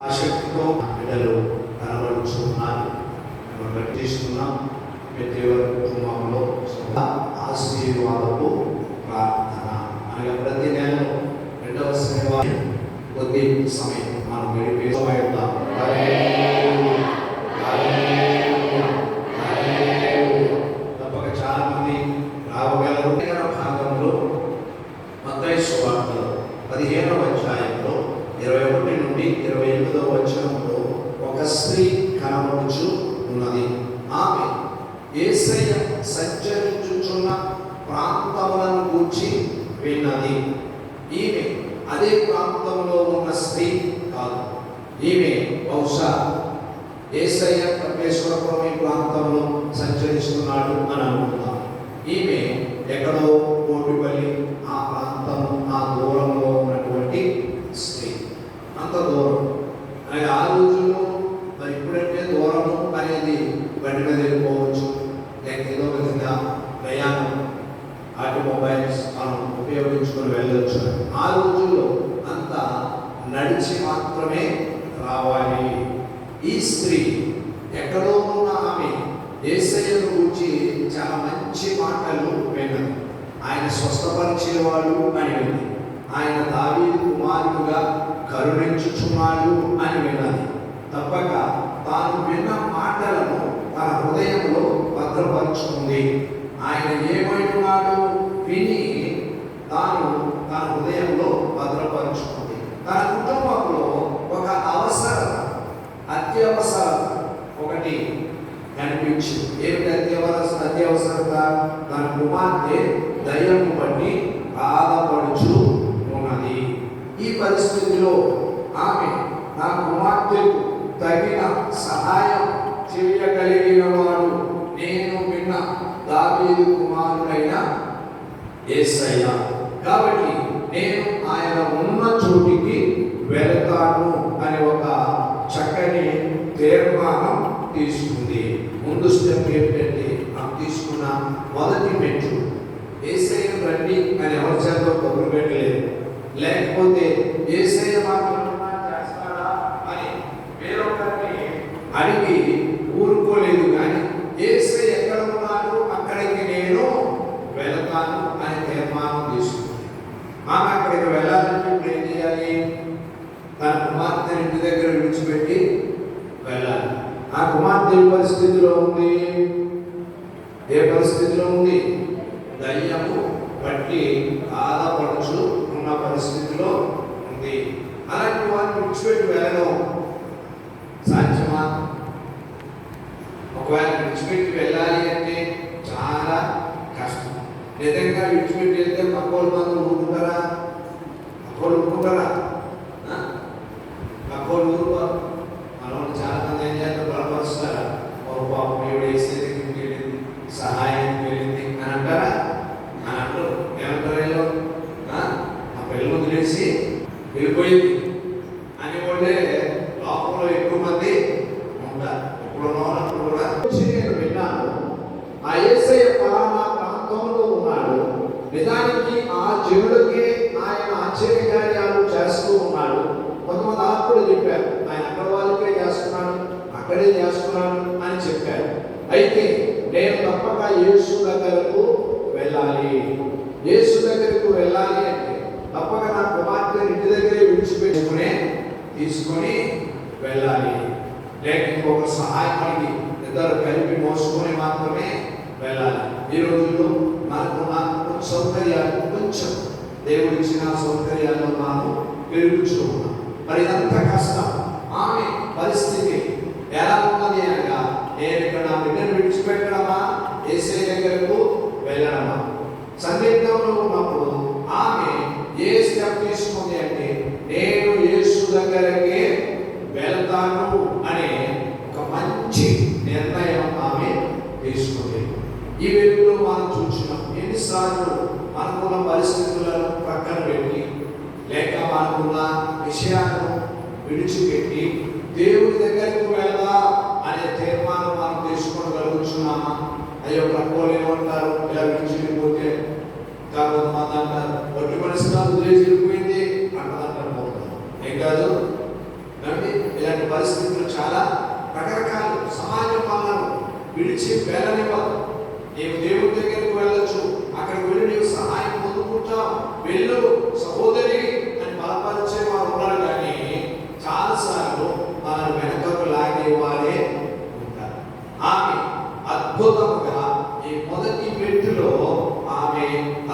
ఆసక్తితో బిడ్డలు కనబడుచున్నారు. తీసుకున్నాం దేవుని కుటుంబంలో ఆశీర్వాదపు ప్రార్థన అనగా ప్రతి నెలలో 2వ శనివారం కొద్ది సమయం మనం గడిపేద్దాం. తప్పక చాలా మంది రావగలరు. భాగంలో మత్తయి సువార్తలో 15వ అధ్యాయంలో 21 నుండి 28వ వచనంలో ఒక స్త్రీ కనబడుచు ఉన్నది. ఆమె యేసయ్య సంచరించుచున్న ప్రాంతములను గూర్చి విన్నది. ఈమె అదే ప్రాంతంలో ఉన్న స్త్రీ కాదు. ఈమె బహుశా యేసయ్య పరమేశ్వరపురం ఈ ప్రాంతంలో సంచరిస్తున్నాడు అని అనుకుందాం. ఈమె ఎక్కడో కోటిపల్లి ఆ ప్రాంతం ఆ దూరంలో ఉన్నటువంటి స్త్రీ. అంత దూరం అలాగే ఆ రోజుల్లో మరి ఇప్పుడంటే దూరము అనేది బండి మీద వెళ్ళిపోవచ్చు, లేక ఏదో విధంగా ప్రయాణం ఆటోమొబైల్స్ మనం ఉపయోగించుకొని వెళ్ళవచ్చు. ఆ రోజుల్లో అంతా నడిచి మాత్రమే రావాలి. ఈ స్త్రీ ఎక్కడో ఉన్న ఆమె యేసయ్యను గురించి చాలా మంచి మాటలు విన్నది. ఆయన స్వస్థపరిచేవాడు అని విన్నది. ఆయన దావీదు కుమారుడుగా కరుణించుచున్నాడు అని విన్నది. తప్పక తాను విన్న మాటలను తన హృదయంలో భద్రపరుచుకుంది. ఆయన ఏమంటున్నాడు విని తాను తన హృదయంలో భద్రపరుచుకుంది. తన కుటుంబంలో ఒక అవసరత, అత్యవసరత ఒకటి కనిపించింది. ఏమిటి అత్యవసరత? తన కుమార్తె దయ్యము బట్టి బాధపడుచు ఉన్నది. ఈ పరిస్థితిలో ఆమె నా కుమార్తెకు తగిన సహాయం చేయగలిగిన వాడు నేను విన్న దావీదు కుమారుడైన యేసయ్య, కాబట్టి నేను ఆయన ఉన్న చోటికి వెళతాను అని ఒక చక్కని తీర్మానం తీసుకుంది. ముందు స్టెప్ ఏంటంటే నాకు తీసుకున్న మొదటి మెట్టు యేసయ్య రండి అని ఎవరి చేత కబురు పెట్టలేదు. లేకపోతే యేసయ్య మాత్రం చేస్తాడా అని వేరొకరిని అడిగి ఊరుకోలేదు. కానీ యేసయ్య ఎక్కడ ఉన్నాడు అక్కడికి నేను వెళతాను అని తీర్మానం తీసుకుంది. ఆమె అక్కడికి వెళ్ళాలంటే ఇప్పుడు ఏం చేయాలి? తన కుమార్తె ఇంటి దగ్గర విడిచిపెట్టి వెళ్ళాలి. ఆ కుమార్తె పరిస్థితిలో ఉంది. ఏ పరిస్థితిలో ఉంది? దయ్యము బట్టి బాధపడుచు ఉన్న పరిస్థితిలో ఉంది. అలాంటి వారిని విడిచిపెట్టి వెళ్ళడం సాధ్యమా? ఒకవేళ విడిచిపెట్టి వెళ్ళాలి అంటే చాలా కష్టం. నిజంగా విడిచిపెట్టి వెళ్తే పక్కోళ్ళు మంది ఊరుకుంటారా? పక్కోళ్ళు ఊరుకుంటారా? పక్కోళ్ళు ఊరుకోరు. మనం చాలా మంది ఏం చేస్తారు? బలపరుస్తారా? ఒక పాపం ఏడు వేసే దగ్గరికి వెళ్ళింది, సహాయానికి వెళ్ళింది అని అంటారా? అని అంటారు. ఏమంటారు? వీళ్ళు ఆ పిల్లలు వదిలేసి వెళ్ళిపోయింది అని వాళ్ళే లోకంలో ఎక్కువ మంది ఉంటారు. ఇప్పుడు కూడా నేను విన్నాను, ఆ యేసయ్య పలానా ప్రాంతంలో ఉన్నాడు, నిజానికి ఆ జనులకే ఆయన ఆశ్చర్యకార్యాలు చేస్తూ ఉన్నాడు. కొంతమంది ఆత్మలు చెప్పారు ఆయన అక్కడ వాళ్ళకే చేస్తున్నాడు, అక్కడే చేస్తున్నాడు అని చెప్పారు. అయితే నేను తప్పక యేసు దగ్గరకు వెళ్ళాలి. యేసు దగ్గరకు వెళ్ళాలి అంటే తప్పక నా కుమార్తె ఇంటి దగ్గరే విడిచిపెట్టుకునే తీసుకొని వెళ్ళాలి. లేక ఇంకొక సహాయకుడికి ఇద్దరు కలిపి మోసుకొని మాత్రమే వెళ్ళాలి. ఈ రోజుల్లో మనకున్న సౌకర్యాలు కొంచెం దేవుడిచ్చిన సౌకర్యాల్లో మనం పెరుగుతూ ఉన్నాం. మరి ఇదంతా కష్టం. ఆమె పరిస్థితి ఎలా ఉన్నది అనగా నేను ఇక్కడ నా బిడ్డను విడిచిపెట్టడమా, యేసయ్య దగ్గరకు వెళ్ళడమా? సందిగ్ధంలో ఉన్నప్పుడు ఆమె ఏ స్టెప్ తీసుకుంది అంటే నేను యేసు దగ్గరకే వెళ్తాను అనే ఒక మంచి నిర్ణయం ఆమె తీసుకుంది. ఈ వెలుగులో మనం చూస్తున్నాం ఎన్నిసార్లు మనకున్న పరిస్థితులను పక్కన పెట్టి లేక మనకున్న విషయాలను విడిచిపెట్టి దేవుడి దగ్గరకు వెళ్దా అనే తీర్మానం మనం తీసుకోగలుగుతున్నామా? అయ్యో ప్రపోలు ఏమంటారు, ఇలా విడిచిపోతే కాకపోతే మా అంటారు ఒట్టి మనసుగా వదిలేసి వెళ్ళిపోయింది అంటారు. ఏం కాదు ఇలాంటి పరిస్థితులు చాలా రకరకాలు. సమాజం మనల్ని విడిచి వెళ్ళనివ్వదు. నీవు దేవుడి దగ్గరికి వెళ్ళొచ్చు, అక్కడికి వెళ్ళి నీవు సహాయం పొందుకుంటావు, వెళ్ళు సహోదరి అని బలపరిచే వారు ఉన్నారు. కానీ చాలాసార్లు మనం వెనకకు లాగే వారే ఉంటారు. ఆమె అద్భుతముగా ఈ మొదటి మెట్టులో ఆమె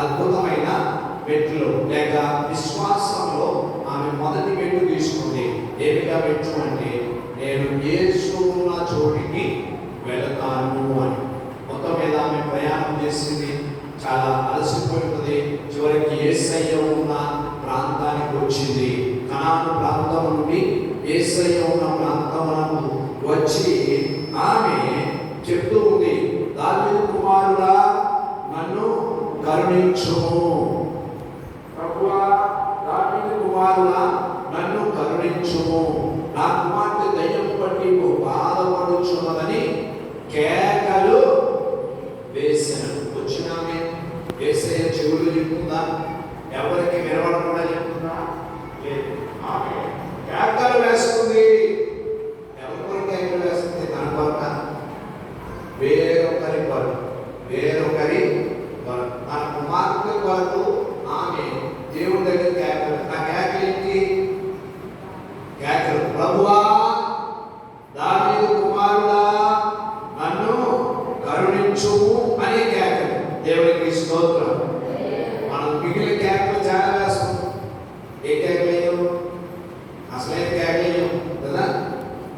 అద్భుతమైన మెట్టులో లేక విశ్వాసంలో ఆమె మొదటి మెట్టు తీసుకుంది. ఏమిగా మెట్టు అంటే నేను యేసు ఉన్న చోటికి వెళతాను అని. మొత్తం మీద ఆమె ప్రయాణం చేసింది, చాలా అలసిపోయింది. చివరికి యేసయ్య ఉన్న ప్రాంతానికి వచ్చింది. కనాను ప్రాంతం నుండి యేసయ్య ఉన్న ప్రాంతమునకు వచ్చి ఆమె చెప్తూ ఉంది, దావీదు కుమారుడా నన్ను కరుణించుము. ప్రభువా దావీదు కుమారుడా నన్ను కరుణించుము, నా కుమార్తె దయ్యం పట్టి బాధపడుచున్నదని కేకలు వేశాను. వచ్చినామే యేసయ్య చెవులు చెప్తుందా? ఎవరికి వినబడకుండా చెప్తుందా? లేదు. ఆమె కేకలు వేస్తుంది. ఎవరి కొరకు కేకలు వేస్తుంది? తన కొరక? వేరొకరి కొరకు. తన కుమార్తె కొరకు ఆమె దేవుడి దగ్గర కేకలు. నా కేకలు ఏంటి? కేకలు ప్రభువా దావీదు కుమారుడా నన్ను కరుణించుము అనే కేకలు. దేవుడికి స్తోత్రం. మనం మిగిలిన కేకలు చాలా వేస్తాం. ఏ కేకలేయో అసలైన కేకలేయో కదా.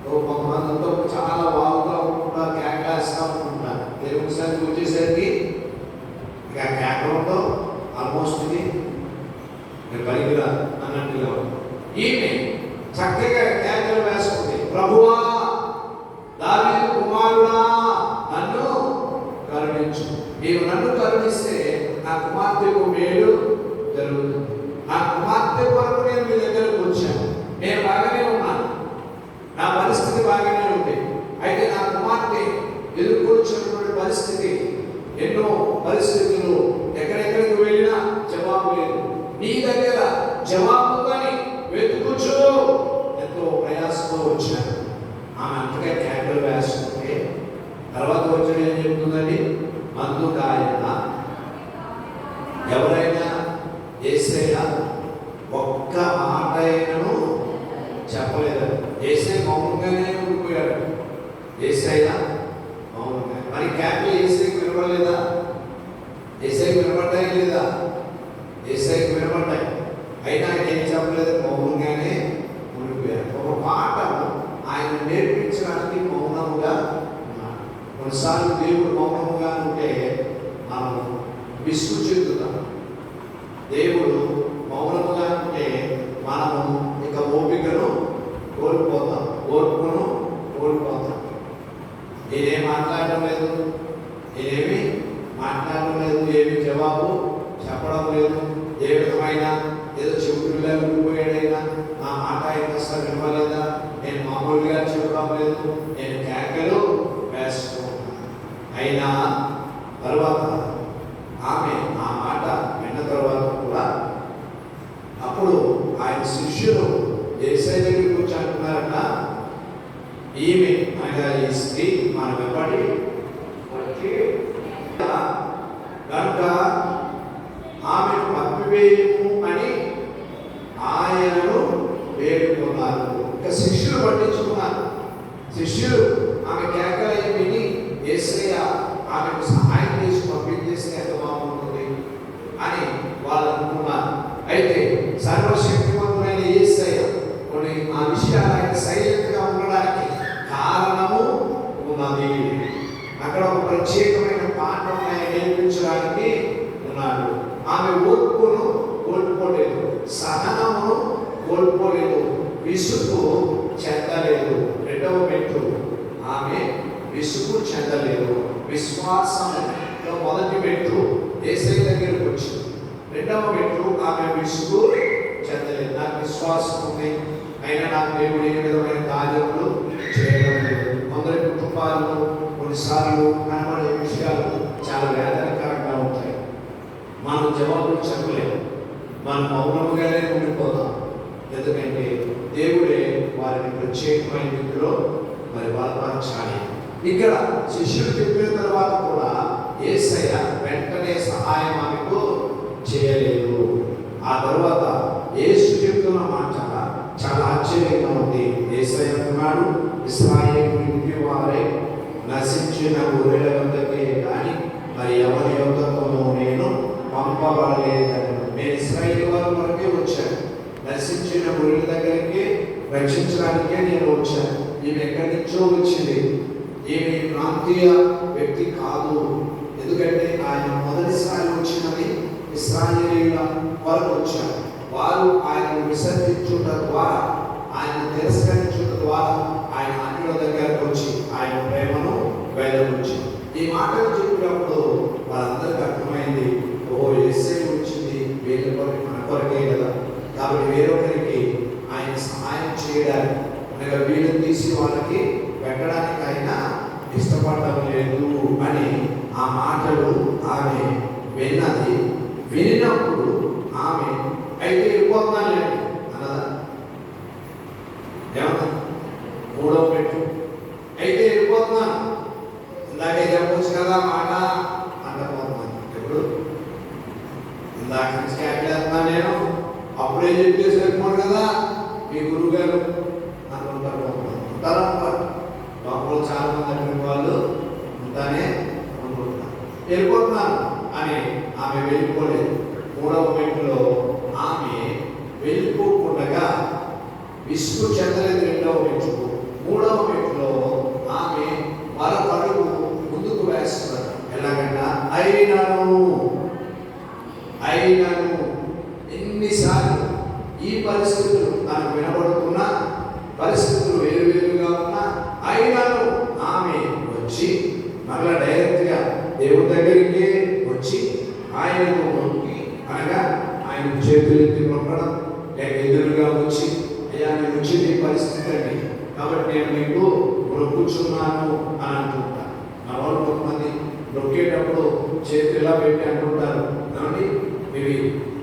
కొంతమందితో చాలా బాగుగా కూడా కేకలు వేస్తూ ఉంటారు. దేవుడి సరికి వచ్చేసరికి ఇక కేకలతో ఆల్మోస్ట్ ఇది పలికిరా అన్నట్టుగా ఈమె చక్కగా కేకలు వేస్తుంది. ప్రభువా దావీదు కుమారుడా నన్ను కరుణించు. నీవు నన్ను కరుణిస్తే నా కుమార్తెకు మేలు జరుగుతుంది. నా కుమార్తె కొరకు నేను మీ దగ్గరకు వచ్చాను. నేను బాగానే ఉన్నాను, నా పరిస్థితి బాగానే ఉంది. అయితే నా కుమార్తె ఎదుర్కొచ్చినటువంటి పరిస్థితి, ఎన్నో పరిస్థితులు, ఎక్కడెక్కడికి వెళ్ళినా జవాబు లేదు. నీ దగ్గర జవాబు కానీ వెతుకుచు ఎంతో ప్రయాసంతో వచ్చాను. ఆమె అంతగా కేకలు వేస్తుంటే తర్వాత వచ్చి ఏం చెప్తుందండి? అందుకాయన ఎవరైనా యేసయ్య ఒక్క మాట అయినను చెప్పలేదు. యేసయ్య మౌనంగానే ఉండిపోయాడు. యేసయ్య మౌనంగా. మరి కేకలు యేసయ్యకి వినపడలేదా? యేసయ్యకి వినపడ్డాయి లేదా? యేసయ్యకి వినపడ్డాయి. అయినా ఆయన ఏం చెప్పలేదు, మౌనంగానే ఉండిపోయారు. ఒక మాట ఆయన నేర్పించడానికి మౌనముగా ఉన్నాడు. కొన్నిసార్లు దేవుడు మౌనముగా ఉంటే మనం విసుగు చెందుతాం. దేవుడు మౌనముగా ఉంటే మనము ఇక ఓపికను కోల్పోతాం, ఓర్పును కోల్పోతాం. నేనేం మాట్లాడడం లేదు, నేనేమి మాట్లాడడం లేదు, ఏమి జవాబు చెప్పడం లేదు. ఏ విధమైన ఏదో చెబుతున్నా ఉండిపోయాడైనా నా మాట ఆయన అసలు వినలేదా? నేను మామూలుగా చెప్పడం లేదు, నేను కేకలు వేస్తూ ఉన్నాను. అయినా తర్వాత ఆమె ఆ మాట విన్న తర్వాత కూడా అప్పుడు ఆయన శిష్యులు యేసయ్య దగ్గరికి వచ్చి అంటున్నారట, ఈమె అనగా ఈ స్త్రీ మన వెంబడి వచ్చి కనుక ఆమెను పంపివేయము అని ఆయనను వేడుకున్నారు. ఇక శిష్యులు పట్టించుకున్నారు. శిష్యులు ఆమె కేకలు విని యేసయ్య ఆమెకు సహాయం చేసి పంపించేస్తే ఎంత బాగుంటుంది అని వాళ్ళు అనుకున్నారు. అయితే సర్వశక్తివంతుడైన యేసయ్య కొన్ని ఆ విషయాలు ఆయన సైలెంట్గా ఉండడానికి కారణము ఉన్నది. అక్కడ ఒక ప్రత్యేకమైన పాఠం ఆయన నేర్పించడానికి ఉన్నాడు. ఆమె ఓర్పును కోల్పోలేదు, సహనమును కోల్పోలేదు, విసుగు చెందలేదు. రెండవ మెట్టు ఆమె విసుగు చెందలేదు. విశ్వాసంలో మొదటి మెట్టు యేసయ్య దగ్గరకు వచ్చింది. రెండవ మెట్టు ఆమె విసుగు చెందలేదు. నాకు విశ్వాసం ఉంది, అయినా నాకు దేవుడు ఏ విధమైన కార్యములు చేయడం లేదు. కొందరి కుటుంబాల్లో కొన్నిసార్లు కనబడే విషయాలు చాలా వేదనకరంగా ఉంటాయి. మనం జవాబులు చెప్పలేము, మనం మౌనముగానే ఉండిపోతాం. ఎందుకంటే దేవుడే వారిని ప్రత్యేకమైన రీతిలో మరి బలపరచాలి. ఇక్కడ శిష్యులు చెప్పిన తర్వాత కూడా యేసయ్య వెంటనే సహాయం ఆమెకు చేయలేదు. ఆ తర్వాత యేసు చెప్తున్న మాట చాలా ఆశ్చర్యంగా ఉంది. యేసయ్య అన్నాడు, ఇశ్రాయేలు ఇంటి వారే నశించిన గొర్రెల వద్దకే కానీ మరి ఎవరి యొద్దకును నేను పంపబడలేదని. నేను ఇశ్రాయేలు వారి వరకే వచ్చాను, నశించిన గొర్రెల దగ్గరికి రక్షించడానికే నేను వచ్చాను. ఈమె ఎక్కడి నుంచో వచ్చింది, ఈమె ప్రాంతీయ వ్యక్తి కాదు. ఎందుకంటే ఆయన మొదటిసారి వచ్చినది ఇశ్రాయేలీయుల వరకు వచ్చారు. వారు ఆయనను విసర్జించుట ద్వారా, ఆయన తిరస్కరించుట ద్వారా ఆయన అన్యుల దగ్గరకు వచ్చి ఆయన ప్రేమను వెల్లడించారు. ఈ మాటలు చెప్పినప్పుడు వాళ్ళందరికీ అర్థమైంది, ఓ యేసే వచ్చింది వీళ్ళ కొరకు, మన కొరకే కదా, కాబట్టి వేరొకరికి ఆయన సహాయం చేయడానికి అనగా వీళ్ళని తీసి వాళ్ళకి పెట్టడానికి ఆయన ఇష్టపడటం లేదు అని ఆ మాటలు ఆమె విన్నది. వినినప్పుడు ఆమె అయితే వెళ్ళిపోతున్నాను అన్నదా, ఏమన్నా మూడవ పెట్టు అయితే వెళ్ళిపోతున్నాను, ఇందాకే చెప్పొచ్చు కదా మాట అంటపోతున్నాను. ఎప్పుడు ఇందాక నుంచి క్యాపిలేస్తున్నాను నేను, అప్పుడే చెప్పేసి వెళ్ళిపోను కదా మీ గురువు గారు అనుకుంటారు. లోపల చాలా మంది అటువంటి వాళ్ళు ఉంటానే అనుకుంటున్నారు. వెళ్ళిపోతున్నాను అని ఆమె వెళ్ళిపోలేదు. మూడవ మెట్టులో ఆమె వెళ్ళిపోకుండా విసుగు చెందలేదు. రెండవ మెట్టుకు, మూడవ మెట్టులో ఆమె మరొక అడుగు ముందుకు వేస్తున్నారు. ఎలాగంటే అయినను ఎన్నిసార్లు ఈ పరిస్థితులు తనకు వినబడుతున్నా, పరిస్థితులు వేరువేరుగా ఉన్నా, అయినను ఆమె వచ్చి మరలా డైరెక్ట్గా దేవుడి దగ్గరికి వచ్చి ఆయనకు మొక్కి, అనగా ఆయన చేతులెత్తి మొక్కడం, లేక ఎదురుగా వచ్చి అయ్యా నేను వచ్చింది పరిస్థితి అండి, కాబట్టి నేను మీకు మొక్కుచున్నాను అని అంటుంటాను. నా వాళ్ళు కొంతమంది నొక్కేటప్పుడు చేతులు ఇలా పెట్టి అంటుంటారు, కాబట్టి ఇవి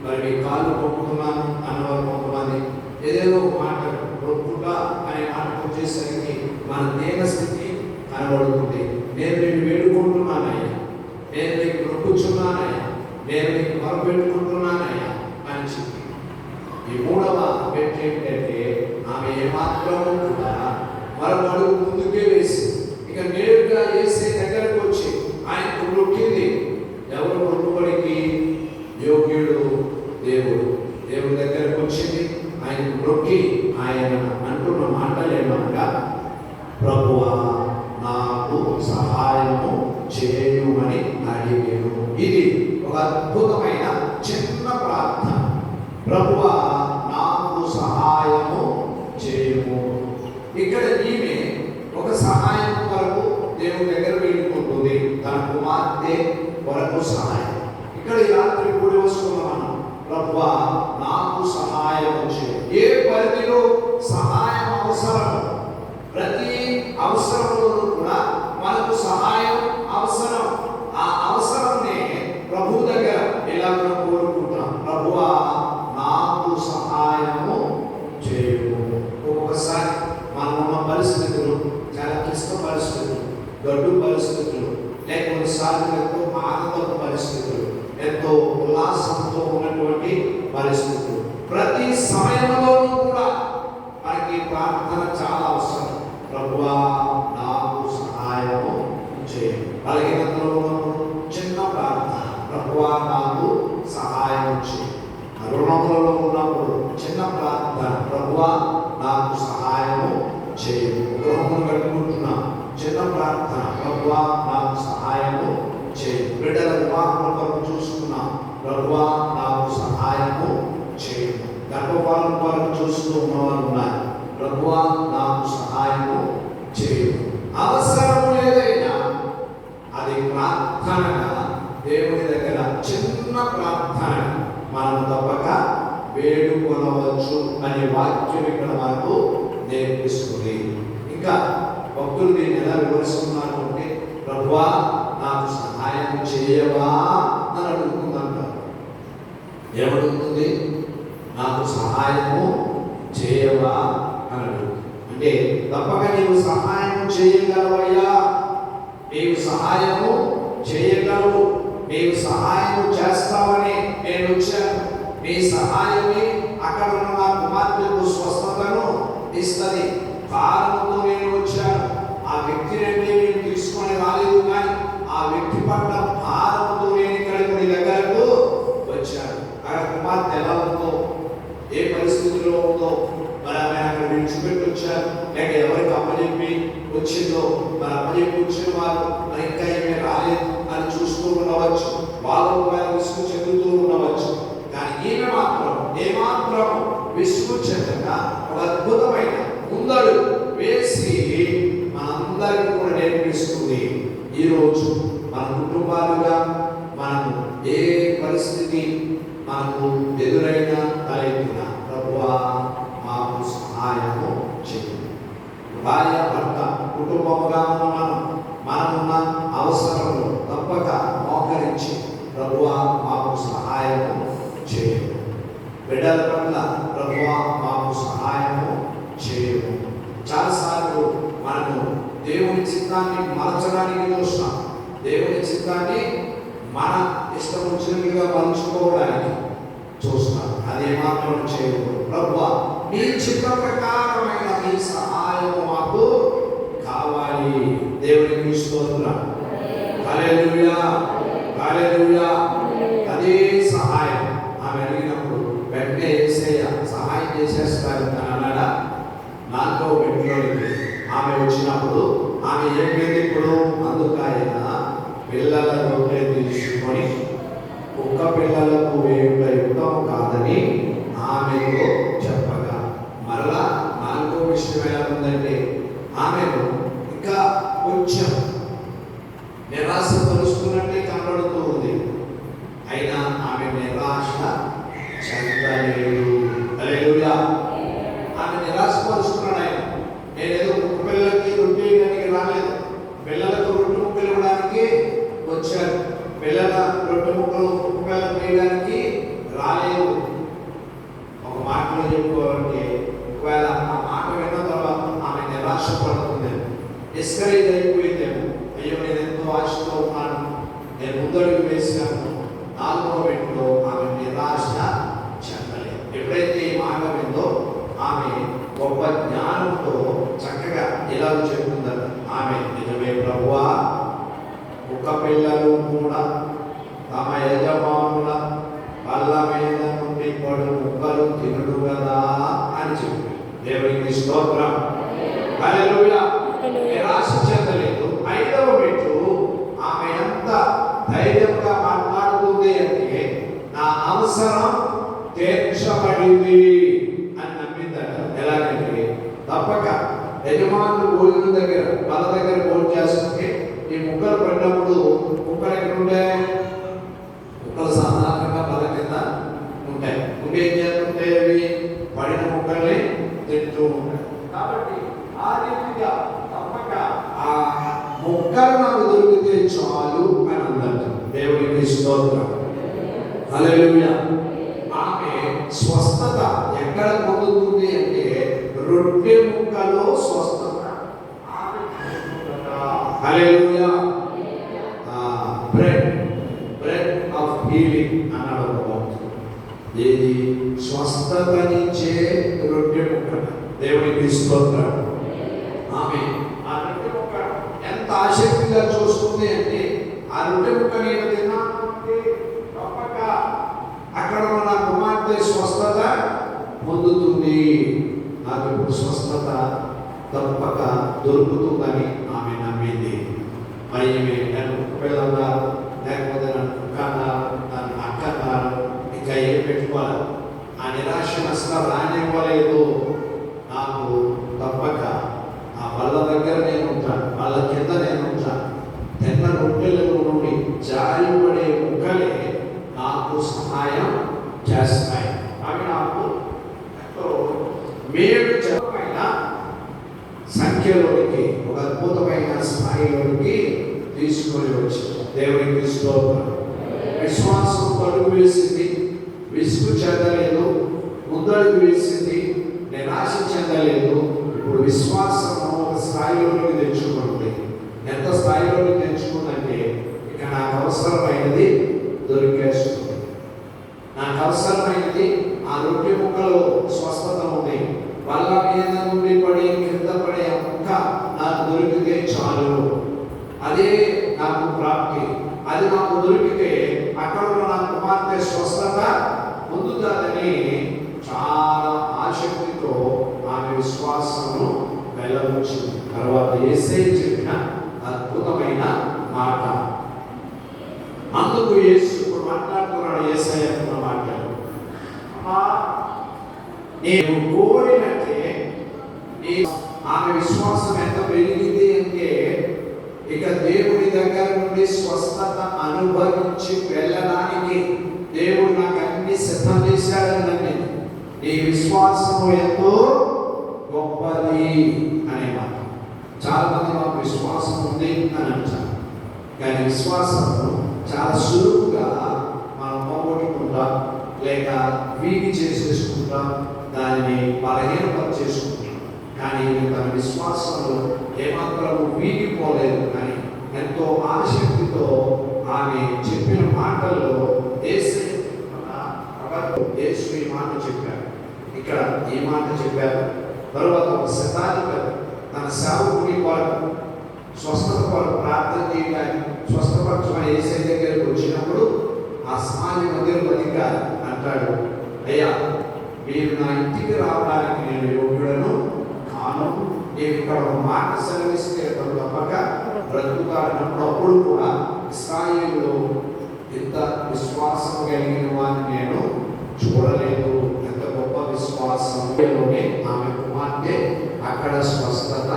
మరి మీ కాళ్ళు మొక్కుతున్నాను అన్నవారు కొంతమంది. ఏదేదో మాట మొక్కుగా అనే మాట వచ్చేసరికి మన దేహ స్థితి కనబడుతుంది. నేను నిన్ను వేడుకుంటున్నానయ్యా, నేను నీకు మొక్కుచున్నానయ్యా, నేను నీకు మొరపెట్టుకుంటున్నానయ్యా అని చెప్పి. ఈ మూడవ వ్యక్తి ఏంటంటే ఆమె ఏమాత్రము కూడా మరొక అడుగు ముందుకే వేసి ఇక నేరుగా వేసే దగ్గరకు వచ్చి ఆయనకు మొక్కింది. ఎవరు మొక్కుబడికి యోగ్యుడు? దేవుడు. దేవుడి దగ్గరకు వచ్చింది, ఆయనకు మొక్కి ఆయన అంటున్న మాటలు ఏమనగా, ప్రభువా నాకు సహాయము చేయమని అడిగాను. ఇది ఒక అద్భుతమైన చిన్న ప్రార్థన. ప్రభువా నాకు సహాయము చేయము. ఇక్కడ ఈమె ఒక సహాయం కొరకు దేవుని దగ్గర వెళ్ళుకుంటుంది, తన కుమార్తె కొరకు సహాయం. ఇక్కడ ఈ రాత్రి కూడి వస్తున్నాను, ప్రభువా నాకు సహాయం చేయి. ఏ పరిధిలో సహాయం అవసరం, ప్రతి అవసరంలోనూ కూడా మనకు సహాయం అవసరం. ఆ అవసరాన్ని ప్రభు దగ్గర ఇలా మనం కోరుకుంటాం, ప్రభువా నాకు సహాయము చేయము. ఒక్కొక్కసారి మనం ఉన్న పరిస్థితులు చాలా క్లిష్ట పరిస్థితులు, గడ్డు పరిస్థితులు, లేక కొన్నిసార్లు ఎంతో ఆనందపు పరిస్థితులు, ఎంతో ఉల్లాసంతో ఉన్నటువంటి పరిస్థితులు, ప్రతి సమయంలోనూ కూడా మనకి ప్రార్థన చాలా అవసరం. ప్రభువా నాకు సహాయము చేయండి. బలహీనతలో ఉన్నప్పుడు చిన్న ప్రార్థన, ప్రభువా నాకు సహాయం చేయండి. రుణములలో ఉన్నప్పుడు చిన్న ప్రార్థన, ప్రభువా నాకు సహాయము చేయండి. గృహమును కట్టుకుంటున్నా చిన్న ప్రార్థన, ప్రభువా నాకు సహాయము చేయండి. బిడ్డల వివాహం కొరకు చూస్తున్నా, ప్రభువా నాకు సహాయము చేయండి. గర్భపాలన కొరకు చూస్తూ ఉన్నవారు ఉన్నారు, ప్రభువా నాకు సహాయము చేయండి. అవసరం ఏదైనా అది ప్రార్థనగా దేవుని దగ్గర చిన్న ప్రార్థన మనం తప్పక వేడుకొనవచ్చు అనే వాక్యం ఇక్కడ మనకు నేర్పిస్తుంది. ఇంకా భక్తులు దీన్ని ఎలా వివరిస్తున్నారు అంటే, ప్రభువా నాకు సహాయం చేయవా అని అడుగుతుందంటారు. ఏమడుగుతుంది? నాకు సహాయము చేయవా అని అడుగుతుంది. అంటే తప్పక నీవు సహాయం చేయగలవయ్యా, నీవు సహాయము చేయగలవు, నీవు సహాయం చేస్తావని నేను వచ్చాను. నీ సహాయమే అక్కడ ఉన్న నా కుమార్తెకు స్వస్థతను ఇస్తుంది. కారణంతో నేను వచ్చాను. ఆ వ్యక్తిని అంటే నేను తీసుకొని రాలేదు, కానీ ఆ వ్యక్తి పట్ల భారంతో నేను ఇక్కడికి నీ దగ్గరకు వచ్చాను. అక్కడ కుమార్తె ఎలా ఉందో, ఏ పరిస్థితిలో ఉందో, మరి ఆమె అక్కడ విడిచిపెట్టి వచ్చారు, లేక ఎవరికి అప్పచెప్పి వచ్చిందో, మరి అప్పచెప్పి వచ్చిన వారు మరి ఇంకా ఏమీ రాలేదు అని చూస్తూ ఉండవచ్చు, వాళ్ళు విసుగు చెందుతూ ఉండవచ్చు. కానీ ఈమె మాత్రం ఏమాత్రం విసుగు చెందక ఒక అద్భుతమైన ముందడుగు వేసి మనందరికీ కూడా నేర్పిస్తుంది. ఈరోజు మన కుటుంబాలుగా మనము ఏ పరిస్థితి మనకు ఎదురైనా తలెత్తినా ప్రభువా మాకు సహాయము చేయండి. భార్య భర్త కుటుంబముగా ఉన్న మనమున్న అవసరంలో తప్పక మోకరించి ప్రభువా మాకు సహాయము చేయము. బిడ్డల పట్ల ప్రభువా మాకు సహాయము చేయము. చాలాసార్లు మనము దేవుని చిత్తాన్ని మలచడానికి చూస్తాం, దేవుని చిత్తాన్ని మన ఇష్టం వచ్చినట్టుగా మలుచుకోవడానికి చూస్తాం. అదే మాత్రం చేయకూడదు. ప్రభువా నీ చిత్త ప్రకారమైన నీ సహాయము మాకు కావాలి. దేవునికి స్తోత్రం. హల్లెలూయా, హల్లెలూయా. అదే సహాయం ఆమె అడిగినప్పుడు వెంటనే యేసయ్య సహాయం చేసేస్తారు అన్నాడా? నాతో వెంటనే ఆమె వచ్చినప్పుడు ఆమె ఏం లేదు, ఇప్పుడు అందుకైన పిల్లల రొట్టె తీసుకొని కుక్క పిల్లలకు వేయుట యుక్తం కాదని ఆమెతో చెప్పగా, మరలా నాలుగో విషయం ఎలా ఉందంటే ఆమెను ఇంకా కొంచెం నిరాశ పరుస్తున్నట్టే కనబడుతూ ఉంది. అయినా ఆమె నిరాశ చెందలేదు. హల్లెలూయా. ఆమె నిరాశ పరుస్తున్నాడు ఆయన. నేనేదో కుక్క పిల్లలకి రొట్టె వేయడానికి రాలేదు, పిల్లలకు రొట్టె ముక్కలు ఇవ్వడానికి వచ్చాను. పిల్లల రొట్టె ముక్కలు కుక్క పిల్లలకు వేయడానికి రాలేదు. ఒక మాటలో చెప్పుకోవాలంటే ఒకవేళ ఆ మాట విన్న తర్వాత ఆమె నిరాశ పడుతుంది, డిస్కరేజ్ అయిపోయిందేమో. అయ్యో నేను ఎంతో ఆశతో ఉన్నాను, నేను ముందడుగు వేసాను. నాలుగో మెట్టులో ఆమె నిరాశ చెందలేదు. ఎప్పుడైతే ఈ మాట విందో ఆమె గొప్ప జ్ఞానంతో చక్కగా ఇలా చెప్తుందట. ఆమె నిజమే ప్రభువా, కుక్క పిల్లలు కూడా తమ యజమానుల బల్ల మీద నుండి పడు ముక్కలు తినడు కదా అని చెప్పి దేవునికి స్తోత్రం. హల్లెలూయా. నిరాశ చెందలేదు. ఐదవ మెట్టు ఆమె ఎంత ధైర్యంగా మాట్లాడుతుంది అంటే నా అవసరం తీర్చబడింది అని నమ్మిందట. ఎలాగంటే తప్పక యజమానులు భోజనం దగ్గర వాళ్ళ దగ్గర భోజనం చేస్తుంటే ఈ ముక్కలు పడినప్పుడు ముక్కలు ఎక్కడ ఉంటాయి? ముక్కలు సాధారణంగా బల కింద ఉంటాయి. ఉంటే ఏం చేస్తుంటాయి? అవి పడిన ముక్కల్ని తింటూ ఉంటాయి. కాబట్టి ఆ రీతిగా తప్పక ఆ ముక్కలు నాకు దొరికితే చాలు అని అందట. దేవునికి స్తోత్రం. హల్లెలూయా. ఆమె స్వస్థత ఎక్కడ పొందుతుంది అంటే రొట్టె ముక్కలో స్వస్థత. హల్లెలూయా. బ్రెడ్ ఆఫ్ హీలింగ్ అన్నాడు ఒక భక్తుడు. ఏది స్వస్థతనిచ్చే రొట్టె ముక్క. దేవునికి స్తోత్రం. ఆమె ఆ రొట్టె ముక్క ఎంత ఆసక్తిగా చూస్తుంది అంటే ఆ రొట్టె ముక్క నేను తిన్నానంటే తప్పక అక్కడ ఉన్న కుమార్తె స్వస్థత పొందుతుంది. నాకు ఇప్పుడు స్వస్థత తప్పక దొరుకుతుందని ఆమె నమ్మింది. మరి ఈమె నన్ను పిల్లన్నారు, లేకపోతే నన్ను కుక్క అన్నారు, నన్ను అక్క అన్నారు, ఇంకా ఏం పెట్టుకోవాలి? ఆ నిరాశ అసలు రానివ్వలేదు. నాకు తప్పక ఆ బల్ల దగ్గర నేను ఉంటాను, వాళ్ళ కింద నేను ఉంటాను. తిన్న రొట్టెలలో నుండి జారిపడే ముక్కలే నాకు సహాయం చేస్తాయి. అవి నాకు మేలు చెప్పమైన సంఖ్యలోనికి, ఒక అద్భుతమైన స్థాయిలోనికి తీసుకొని వచ్చి దేవునికి స్తోత్రం. విశ్వాసం అడుగు వేసింది, విసుగు చెందలేదు, ముందడుగు వేసింది, నిరాశ చెందలేదు. ఇప్పుడు విశ్వాసము ఒక స్థాయిలోకి తెచ్చుకుంది. ఎంత స్థాయిలోకి తెచ్చుకుందంటే ఇక నాకు అవసరమైనది దొరికేస్తుంది. నాకు అవసరమైనది ఆ రొట్టె ముక్కలో స్వస్థత ఉంది. వల్ల మీద నుండి పడి కింద పడే ముక్క నాకు దొరికితే చాలు, అదే నాకు ప్రాప్తి. అది నాకు దొరికితే అక్కడ ఉన్న నా కుమార్తె స్వస్థత పొందుతాదని చాలా ఆసక్తితో ఆమె విశ్వాసమును వెళ్ళవచ్చింది. తర్వాత యేసయ్య చెప్పిన అద్భుతమైన మాట. అందుకు యేసు ఇప్పుడు మాట్లాడుతున్నాడు. యేసయ్య అన్న మాటలు, నేను కోరినట్టే ఆమె విశ్వాసం ఎంత పెరిగింది అంటే ఇక దేవుడి దగ్గర నుండి స్వస్థత అనుభవించి వెళ్ళడానికి దేవుడు నాకు అన్ని సిద్ధం చేశాడని, నీ విశ్వాసము ఎంతో గొప్పది అనే మాట. చాలా మంది మాకు విశ్వాసం ఉంది అని అంటారు, కానీ విశ్వాసము చాలా సులువుగా మనం పోగొట్టుకుంటాం, లేక వీడి చేసేసుకుంటాం, దానిని బలహీనపరిచేసుకుంటాం. కానీ తన విశ్వాసంలో ఏమాత్రము వీగిపోలేదు. కానీ ఎంతో ఆసక్తితో ఆమె చెప్పిన మాటల్లో యేసు ఈ మాట చెప్పారు, ఇక్కడ ఈ మాట చెప్పారు. తరువాత ఒక శతాధిపతి తన సేవకుని కొరకు స్వస్థత కొరకు ప్రార్థన చేయడానికి స్వస్థపరచమని యేసయ్య దగ్గరకు వచ్చినప్పుడు ఆ సమాజ మందిరం అధికారి అంటాడు, అయ్యా మీరు నా ఇంటికి రావడానికి నేను యోగ్యుడను కాను. నేను ఇక్కడ ఒక మాట సెలవిస్తే అతను తప్పక బ్రతుకుతాడన్నప్పుడు అప్పుడు కూడా ఇశ్రాయేలులో ఇంత విశ్వాసం కలిగిన వారిని నేను చూడలేదు. ఎంత గొప్ప విశ్వాసంలోనే ఆమె కుమార్తె అక్కడ స్వస్థత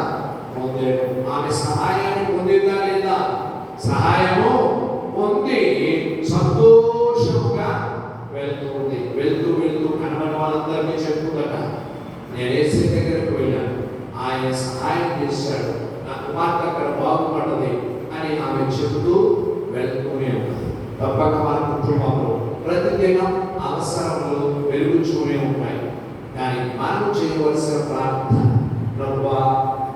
పొందేది. ఆమె సహాయాన్ని పొందిందా లేదా? సహాయము పొంది సంతోషంగా వెళ్తుంది. వెళ్తూ వెళ్తూ కనబడిన వాళ్ళందరినీ చెప్పుకుందట, నేను యేసయ్య దగ్గరకు వెళ్ళాను, ఆయన సహాయం చేశాడు, నా కుమార్తె అక్కడ బాగుపడ్డది అని ఆమె చెబుతూ వెళ్తూనే ఉంటుంది. తప్పక మన కుటుంబంలో ప్రతిదినం అవసరములు వెలుగుతూనే ఉంటాయి. కానీ మనం చేయవలసిన ప్రార్థన, ప్రభువా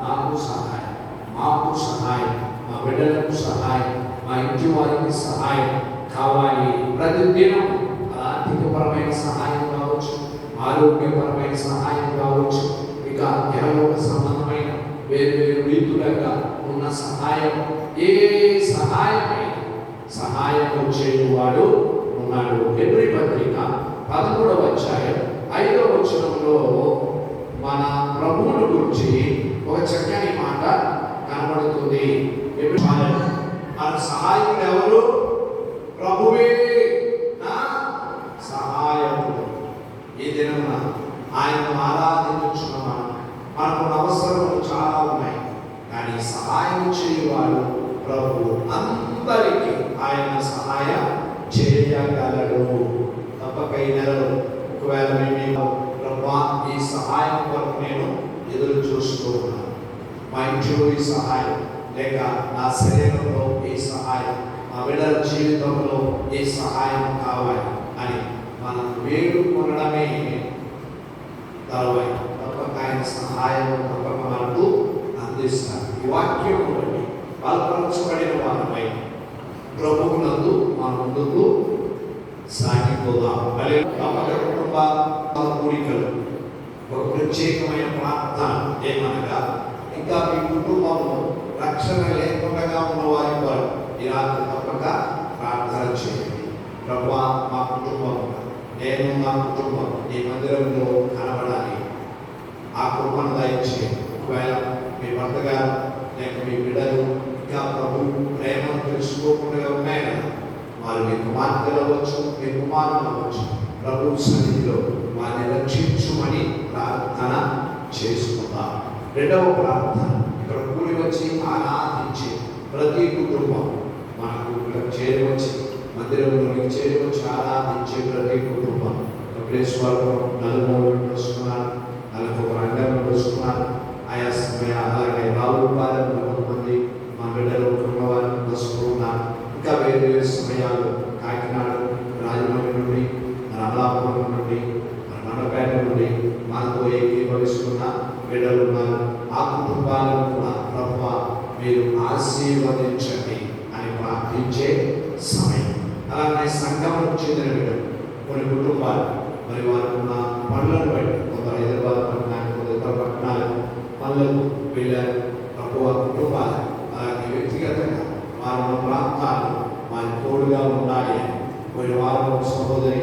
నాకు సహాయం, మాకు సహాయం, మా బిడ్డలకు సహాయం, మా ఇంటి వారికి సహాయం కావాలి. ప్రతిదినం ఆర్థికపరమైన సహాయం కావచ్చు, ఆరోగ్యపరమైన సహాయం కావచ్చు, ఇక ఇహలోక సంబంధమైన వేరు వేరు రీతులుగా ఉన్న సహాయం, ఏ సహాయమైన సహాయం వచ్చేవాడు ఉన్నాడు. హెబ్రీ పత్రిక 13వ అధ్యాయం 5వ వచనంలో మన ప్రభువుని గురించి ఒక చక్కని మాట కనబడుతుంది. మన సహాయకుడు ఎవరు? ప్రభువే నా సహాయకుడు. ఈ దినమున ఆయనను ఆరాధించున్న మనకు అవసరములు చాలా ఉన్నాయి, కానీ సహాయం చేయవాడు ప్రభువు. అందరికీ ఆయన సహాయం చేయగలడు. తప్పక ఈ నెలలో ఒకవేళ మేము ప్రభువా ఈ సహాయం కొరకు నేను ఎదురు చూస్తూ ఉన్నాను, మా ఇంట్లో ఈ సహాయం, లేక నా శరీరంలో ఈ సహాయం, మా బిడ్డల జీవితంలో ఈ సహాయం కావాలి అని మనం వేడుకొనడమే తరువాయి. తప్పక ఆయన సహాయం తప్పక మనకు అందిస్తారు. ఈ వాక్యం బట్టి బలపరచబడిన వారిపై ప్రభువునందు మన ముందుకు సాగిపోదాం. తప్పక కుటుంబ కూడికలు ఒక ప్రత్యేకమైన ప్రార్థన ఏమనగా, ఇంకా మీ కుటుంబంలో రక్షణ లేకుండా ఉన్న వారి వారు ఈ రాత్రి తప్పక ప్రార్థన చేయండి. ప్రభువా మా కుటుంబం, నేను నా కుటుంబం ఈ మందిరంలో కనబడాలి, ఆ కృపను దయచేయండి. ఒకవేళ మీ భర్త గారు లేక మీ బిడ్డలు ఇంకా ప్రభు ప్రేమను తెలుసుకోకుండా ఉన్నాయి కదా, వారు మీ కుమార్తెలు అవ్వచ్చు, మీ కుమారులు అవ్వచ్చు, ప్రభు సన్నిధిలో వారిని రక్షించుమని ప్రార్థన చేసుకుందాం. రెండవ ప్రార్థన, ఇక్కడ కూడి వచ్చి ఆరాధించి ప్రతి కుటుంబం మనకు ఇక్కడ చేరవచ్చి మందిరంలోకి చేరవచ్చి ఆరాధించే ప్రతి కుటుంబం ప్లేస్వరకు నలుమూలు వస్తున్నారు, నలుగురు రంగంలో వస్తున్నారు. ఆయా సమయ అలాగే బాబుపాలెం కొంతమంది మా బిడ్డలు కుటుంబాలను వస్తున్నారు. ఇంకా వేరు వేరు సమయాలు కాకినాడ, రాజమండ్రి నుండి, అమలాపురం నుండి, మండపేట నుండి, మనతో ఏకీభవిస్తున్న బిడ్డలు ఉన్నారు. ఆ కుటుంబాలను కూడా ప్రభువా మీరు ఆశీర్వదించండి అని ప్రార్థించే సమయం. అలాగే సంఘం చెందిన బిడ్డలు కొన్ని కుటుంబాలు మరి వారు ఉన్న పనులను బట్టి కొందరు హైదరాబాద్ పట్టణానికి, కొందరు ఇతర పట్టణాలకు పనులకు వెళ్ళారు. ప్రభువా కుటుంబాలు అలాగే వ్యక్తిగతంగా వారి ప్రాంతాలు వారి తోడుగా ఉండాలి. పోయిన వారం సహోదరి